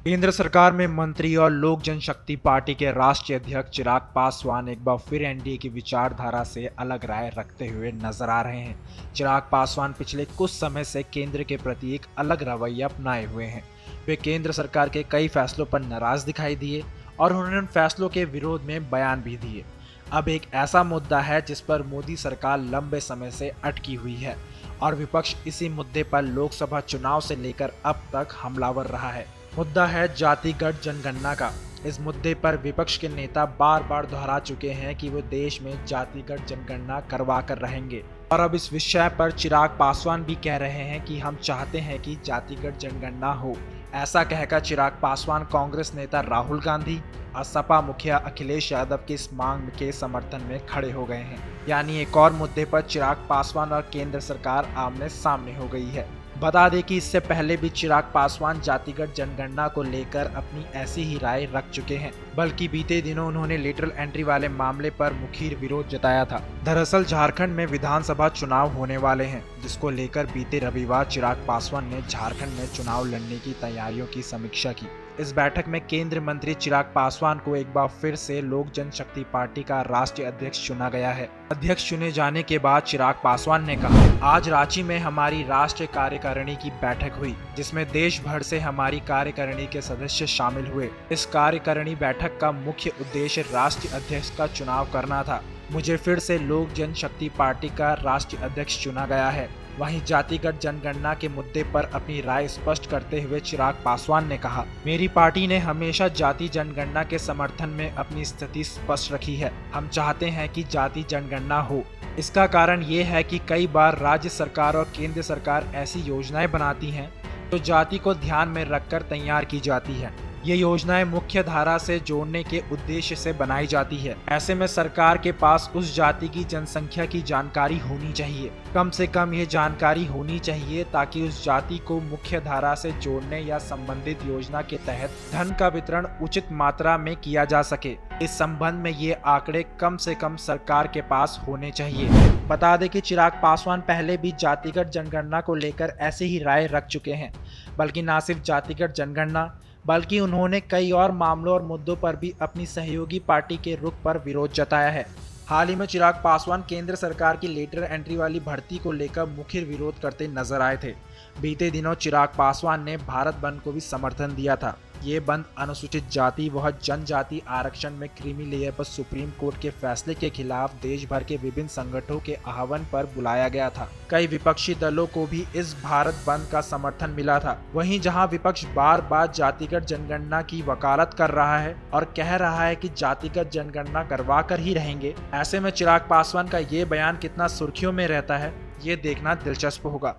केंद्र सरकार में मंत्री और लोक जनशक्ति पार्टी के राष्ट्रीय अध्यक्ष चिराग पासवान एक बार फिर एनडीए की विचारधारा से अलग राय रखते हुए नजर आ रहे हैं। चिराग पासवान पिछले कुछ समय से केंद्र के प्रति एक अलग रवैया अपनाए हुए हैं। वे केंद्र सरकार के कई फैसलों पर नाराज दिखाई दिए और उन्होंने उन फैसलों के विरोध में बयान भी दिए। अब एक ऐसा मुद्दा है जिस पर मोदी सरकार लंबे समय से अटकी हुई है और विपक्ष इसी मुद्दे पर लोकसभा चुनाव से लेकर अब तक हमलावर रहा है। मुद्दा है जातिगत जनगणना का। इस मुद्दे पर विपक्ष के नेता बार बार दोहरा चुके हैं कि वो देश में जातिगत जनगणना करवा कर रहेंगे और अब इस विषय पर चिराग पासवान भी कह रहे हैं कि हम चाहते हैं कि जातिगत जनगणना हो। ऐसा कहकर चिराग पासवान कांग्रेस नेता राहुल गांधी और सपा मुखिया अखिलेश यादव की इस मांग के समर्थन में खड़े हो गए हैं। यानी एक और मुद्दे पर चिराग पासवान और केंद्र सरकार आमने सामने हो गई है। बता दें कि इससे पहले भी चिराग पासवान जातिगत जनगणना को लेकर अपनी ऐसी ही राय रख चुके हैं, बल्कि बीते दिनों उन्होंने लेटरल एंट्री वाले मामले पर मुखर विरोध जताया था। दरअसल झारखंड में विधानसभा चुनाव होने वाले हैं, जिसको लेकर बीते रविवार चिराग पासवान ने झारखंड में चुनाव लड़ने की तैयारियों की समीक्षा की। इस बैठक में केंद्रीय मंत्री चिराग पासवान को एक बार फिर से लोक जनशक्ति पार्टी का राष्ट्रीय अध्यक्ष चुना गया है। अध्यक्ष चुने जाने के बाद चिराग पासवान ने कहा, आज रांची में हमारी राष्ट्रीय कार्यकारिणी की बैठक हुई, जिसमें देश भर से हमारी कार्यकारिणी के सदस्य शामिल हुए। इस कार्यकारिणी बैठक का मुख्य उद्देश्य राष्ट्रीय अध्यक्ष का चुनाव करना था। मुझे फिर से लोक जनशक्ति पार्टी का राष्ट्रीय अध्यक्ष चुना गया है। वहीं जातिगत जनगणना के मुद्दे पर अपनी राय स्पष्ट करते हुए चिराग पासवान ने कहा, मेरी पार्टी ने हमेशा जाति जनगणना के समर्थन में अपनी स्थिति स्पष्ट रखी है। हम चाहते हैं कि जाति जनगणना हो। इसका कारण ये है कि कई बार राज्य सरकार और केंद्र सरकार ऐसी योजनाएं बनाती हैं जो जाति को ध्यान में रखकर तैयार की जाती है। ये योजनाएं मुख्य धारा से जोड़ने के उद्देश्य से बनाई जाती है। ऐसे में सरकार के पास उस जाति की जनसंख्या की जानकारी होनी चाहिए। कम से कम ये जानकारी होनी चाहिए ताकि उस जाति को मुख्य धारा से जोड़ने या संबंधित योजना के तहत धन का वितरण उचित मात्रा में किया जा सके। इस संबंध में ये आंकड़े कम से कम सरकार के पास होने चाहिए। बता दें कि चिराग पासवान पहले भी जातिगत जनगणना को लेकर ऐसे ही राय रख चुके हैं, बल्कि न सिर्फ जातिगत जनगणना बल्कि उन्होंने कई और मामलों और मुद्दों पर भी अपनी सहयोगी पार्टी के रुख पर विरोध जताया है। हाल ही में चिराग पासवान केंद्र सरकार की लेटर एंट्री वाली भर्ती को लेकर मुखर विरोध करते नजर आए थे। बीते दिनों चिराग पासवान ने भारत बंद को भी समर्थन दिया था। ये बंद अनुसूचित जाति व जनजाति आरक्षण में क्रीमी लेयर पर सुप्रीम कोर्ट के फैसले के खिलाफ देश भर के विभिन्न संगठनों के आह्वान पर बुलाया गया था। कई विपक्षी दलों को भी इस भारत बंद का समर्थन मिला था। वहीं जहां विपक्ष बार बार जातिगत जनगणना की वकालत कर रहा है और कह रहा है कि जातिगत जनगणना करवा कर ही रहेंगे, ऐसे में चिराग पासवान का ये बयान कितना सुर्खियों में रहता है, ये देखना दिलचस्प होगा।